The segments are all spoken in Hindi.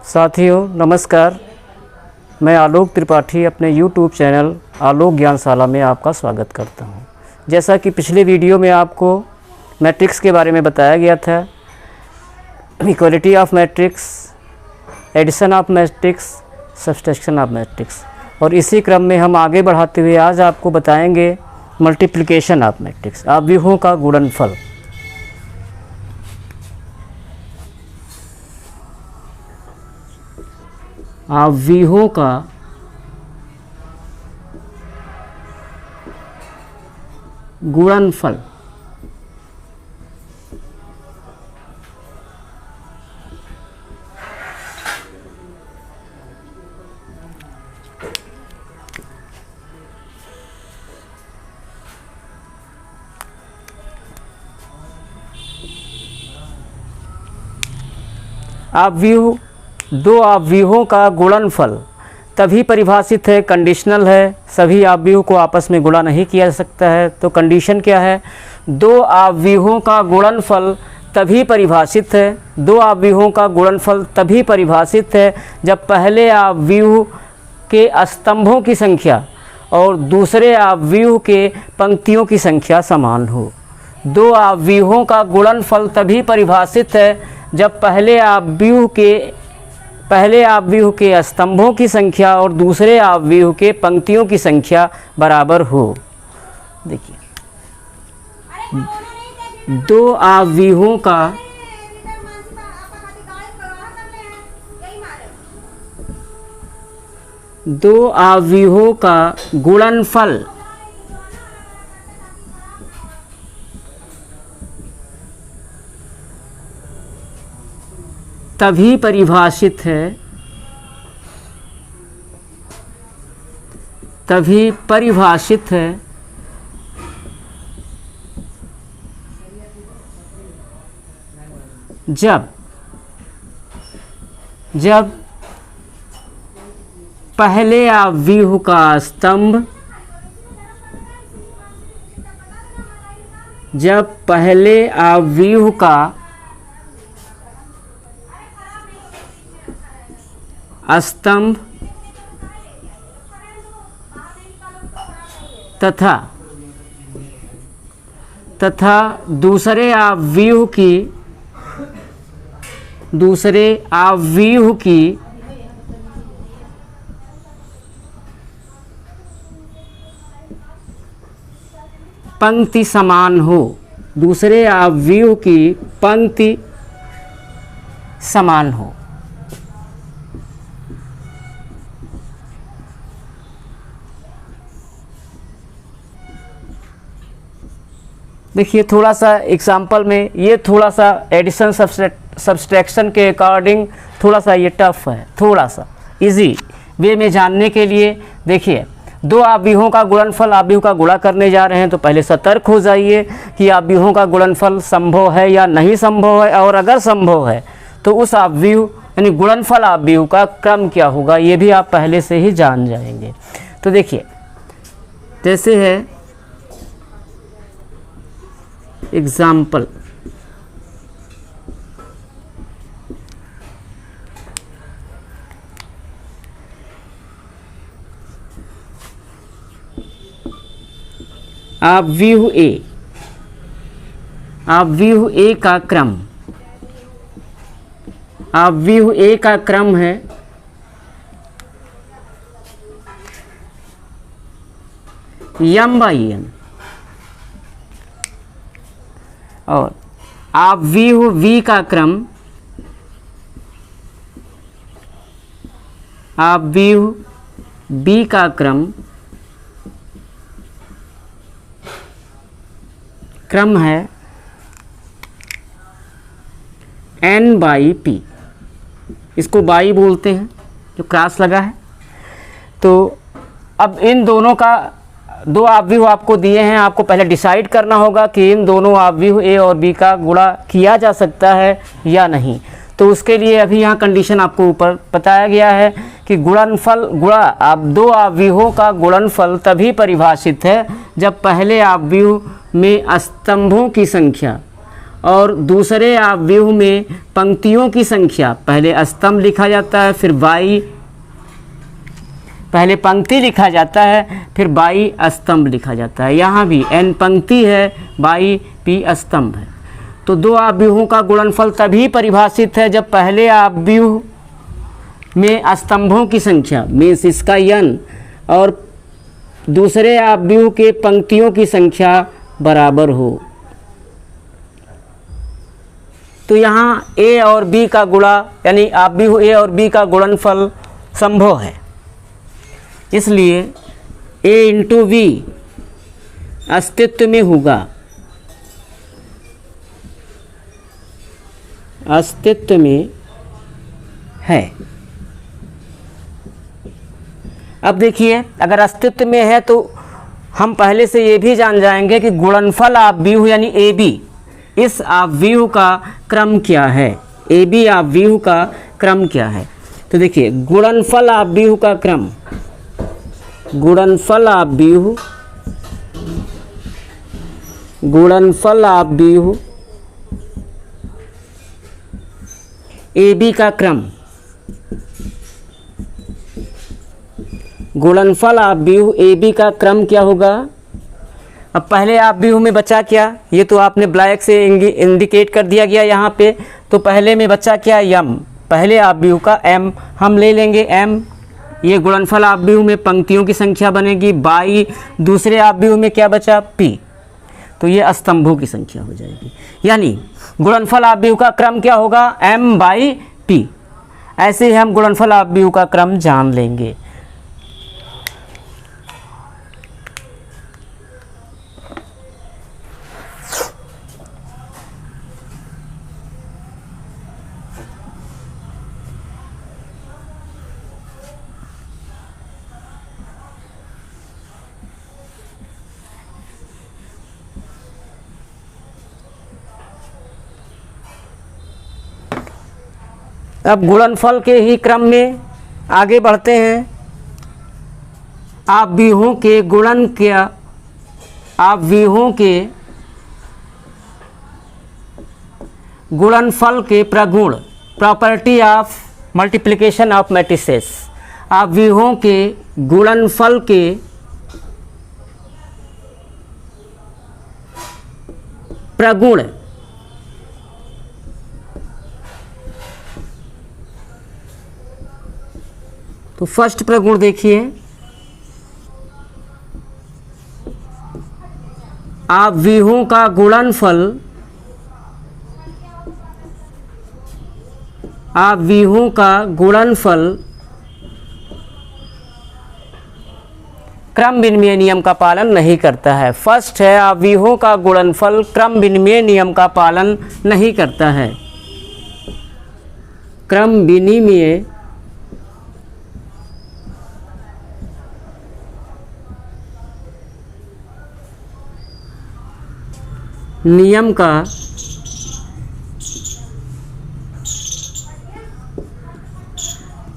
साथियों नमस्कार, मैं आलोक त्रिपाठी अपने YouTube चैनल आलोक ज्ञानशाला में आपका स्वागत करता हूं। जैसा कि पिछले वीडियो में आपको मैट्रिक्स के बारे में बताया गया था, equality of matrix, addition of matrix, subtraction of matrix, और इसी क्रम में हम आगे बढ़ाते हुए आज आपको बताएंगे मल्टीप्लिकेशन ऑफ मैट्रिक्स, आव्यूहों का गुणनफल। आव्यूहों का गुणनफल। आव्यूह, दो आव्यूहों का गुणनफल तभी परिभाषित है, कंडीशनल है, सभी आव्यूह को आपस में गुणा नहीं किया जा सकता है। तो कंडीशन क्या है? दो आव्यूहों का गुणनफल तभी परिभाषित है, दो आव्यूहों का गुणनफल तभी परिभाषित है जब पहले आव्यूह के स्तंभों की संख्या और दूसरे आव्यूह के पंक्तियों की संख्या समान हो। दो आव्यूहों का गुणनफल तभी परिभाषित है जब पहले आव्यूह के स्तंभों की संख्या और दूसरे आव्यूह के पंक्तियों की संख्या बराबर हो। देखिए, दो आव्यूहों का गुणनफल तभी परिभाषित है जब पहले आव्यूह का स्तंभ तथा दूसरे आव्यूह की पंक्ति समान हो। दूसरे आव्यूह की पंक्ति समान हो। देखिए, थोड़ा सा एग्जाम्पल में ये थोड़ा सा एडिशन सब्सट्रैक्शन के अकॉर्डिंग थोड़ा सा ये टफ है, थोड़ा सा इजी वे में जानने के लिए। देखिए, दो आव्यूहों का गुणनफल, आव्यूह का गुणा करने जा रहे हैं तो पहले सतर्क हो जाइए कि आव्यूहों का गुणनफल संभव है या नहीं संभव है, और अगर संभव है तो उस आव्यूह यानी गुणनफल आव्यूह का क्रम क्या होगा, ये भी आप पहले से ही जान जाएंगे। तो देखिए, जैसे है एग्जाम्पल, आव्यूह ए का क्रम, आव्यूह ए का क्रम है m/n, और आव्यूह V का क्रम, आव्यूह B का क्रम है n/p। इसको बाई बोलते हैं, जो क्रॉस लगा है। तो अब इन दोनों का, दो आव्यूह आपको दिए हैं, आपको पहले डिसाइड करना होगा कि इन दोनों आव्यूह ए और बी का गुणा किया जा सकता है या नहीं। तो उसके लिए अभी यहाँ कंडीशन आपको ऊपर बताया गया है कि दो आव्यूहों का गुणनफल तभी परिभाषित है जब पहले आव्यूह में स्तंभों की संख्या और दूसरे अवयव में पंक्तियों की संख्या, पहले स्तंभ लिखा जाता है फिर बाई, पहले पंक्ति लिखा जाता है फिर बाई स्तंभ लिखा जाता है। यहाँ भी n पंक्ति है, बाई p स्तंभ है। तो दो अवयवों का गुणनफल तभी परिभाषित है जब पहले अवयव में स्तंभों की संख्या मीन्स इसका n और दूसरे अवयव के पंक्तियों की संख्या बराबर हो। तो यहाँ a और b का गुणा यानी अवयव a और b का गुणनफल संभव है, इसलिए a इंटू v अस्तित्व में होगा, अस्तित्व में है। अब देखिए अगर अस्तित्व में है तो हम पहले से ये भी जान जाएंगे कि गुणनफल अवयव यानी ए बी, इस अवयव का क्रम क्या है, ए बी अवयव का क्रम क्या है। तो देखिए गुणनफल अवयव का क्रम, गुणनफल अवयव, गुणनफल अवयव ए बी का क्रम, गुणनफल अवयव ए बी का क्रम क्या होगा। अब पहले अवयव में बचा क्या, ये तो आपने ब्लैक से इंडिकेट कर दिया गया यहाँ पे। तो पहले में बचा क्या m, पहले अवयव का m हम ले लेंगे m, ये गुणनफल अवयव में पंक्तियों की संख्या बनेगी, बाई दूसरे अवयव में क्या बचा p, तो ये स्तंभों की संख्या हो जाएगी। यानी गुणनफल अवयव का क्रम क्या होगा m बाई p। ऐसे ही हम गुणनफल अवयव का क्रम जान लेंगे। अब गुणनफल के ही क्रम में आगे बढ़ते हैं। अवयवों के गुणन क्या, अवयवों के गुणनफल के प्रगुण, property of multiplication of matrices, अवयवों के गुणनफल के प्रगुण। तो फर्स्ट प्रगुण देखिए, अवयवों का गुणनफल, अवयवों का गुणनफल क्रम विनिमय नियम का पालन नहीं करता है। फर्स्ट है अवयवों का गुणनफल क्रम विनिमय नियम का पालन नहीं करता है। क्रम विनिमय नियम का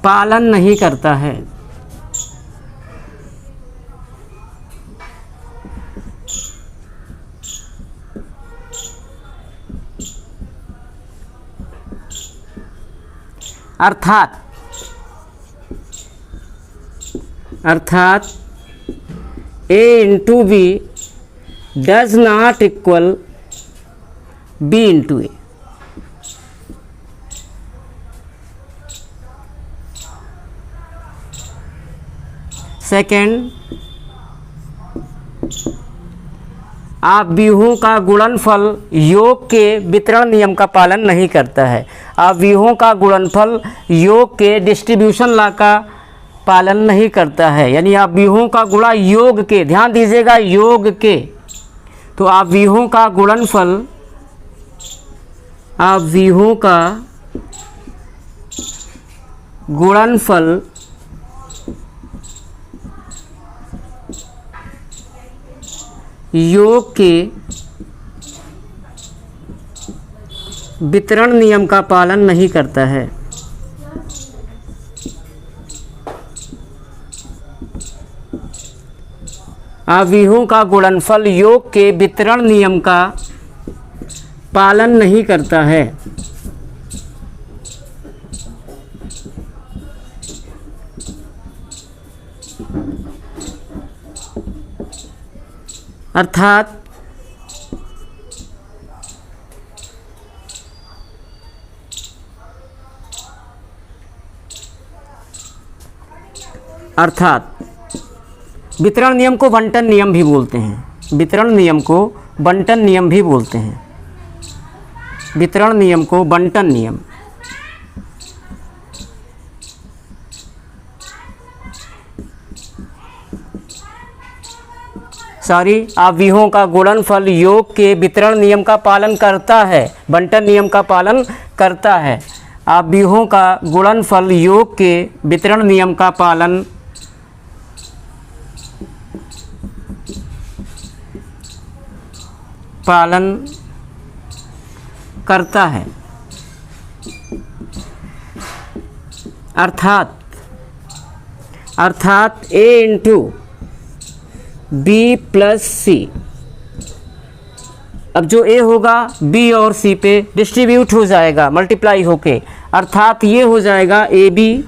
पालन नहीं करता है। अर्थात a into B does not equal b into A. Second, अवयवों का गुणनफल योग के वितरण नियम का पालन नहीं करता है। अवयवों का गुणनफल योग के डिस्ट्रीब्यूशन लॉ का पालन नहीं करता है। यानी अवयवों का गुणा योग के, ध्यान दीजिएगा योग के, तो अवयवों का गुणनफल, अवयवों का गुणनफल योग के वितरण नियम का पालन नहीं करता है। अवयवों का गुणनफल योग के वितरण नियम का पालन नहीं करता है। अर्थात वितरण नियम को बंटन नियम भी बोलते हैं। वितरण नियम को बंटन नियम भी बोलते हैं। वितरण नियम को बंटन नियम। आव्यूहों का गुणनफल योग के वितरण नियम का पालन करता है, बंटन नियम का पालन करता है। आव्यूहों का गुणनफल योग के वितरण नियम का पालन करता है। अर्थात a इंटू बी प्लस सी। अब जो a होगा b और c पे डिस्ट्रीब्यूट हो जाएगा, मल्टीप्लाई होके, अर्थात ये हो जाएगा A B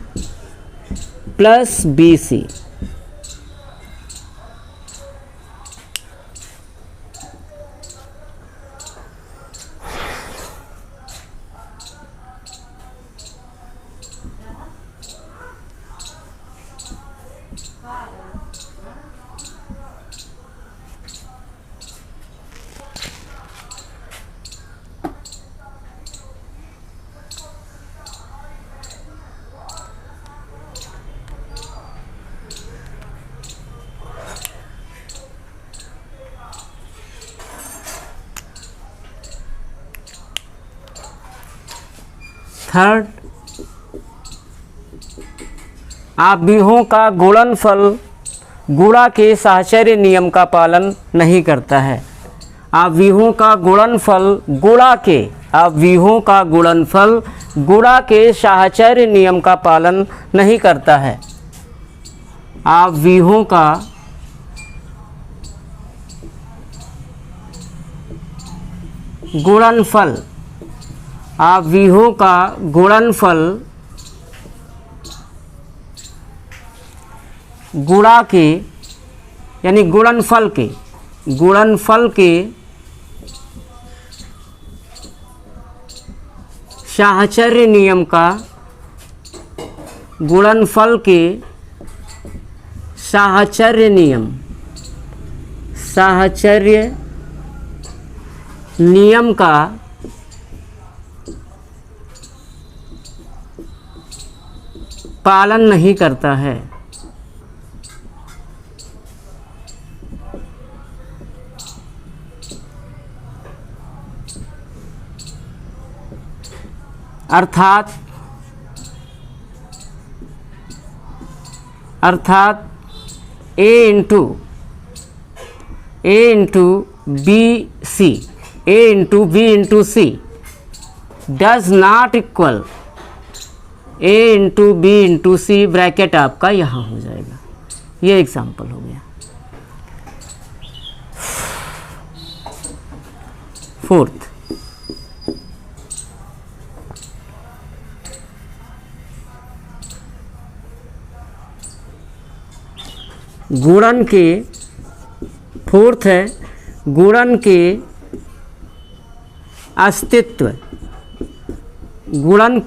plus B C. Third, आव्यूहों का गुणनफल गुणा के साहचर्य नियम का पालन नहीं करता है। आव्यूहों का गुणनफल आव्यूहों का गुणनफल गुणा के साहचर्य नियम का पालन नहीं करता है। आव्यूहों का गुणनफल गुणा के यानी गुणनफल के साहचर्य नियम का गुणनफल के साहचर्य नियम का पालन नहीं करता है। अर्थात a into B into C does not equal a into B into C, bracket आपका यहाँ हो जाएगा। ये एग्जाम्पल हो गया। फोर्थ, गुणन के गुणन के अस्तित्व, गुणन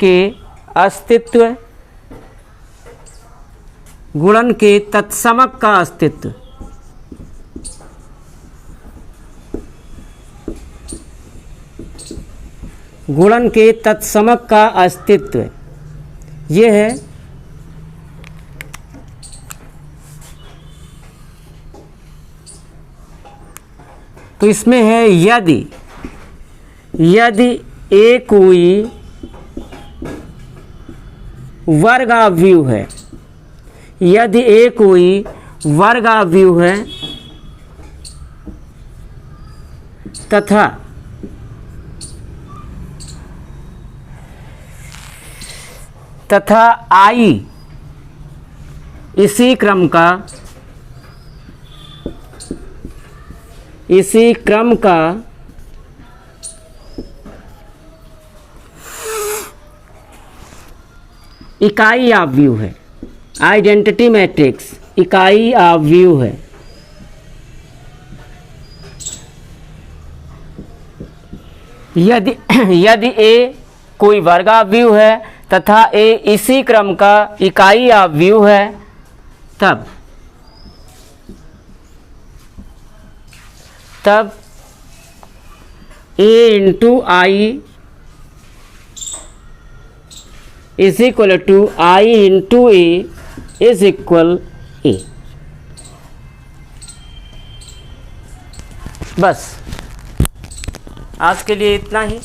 के तत्समक का अस्तित्व। गुणन के तत्समक का अस्तित्व ये है तो इसमें है यदि ए कोई वर्गाव्यूह है, यदि ए कोई वर्गाव्यूह है तथा आई इसी क्रम का इकाई आव्यूह है, आइडेंटिटी मैट्रिक्स इकाई आव्यूह है। यदि ए कोई वर्गाव्यूह है तथा ए इसी क्रम का इकाई आव्यूह है, तब A into I is equal to I into A is equal A. बस आज के लिए इतना ही।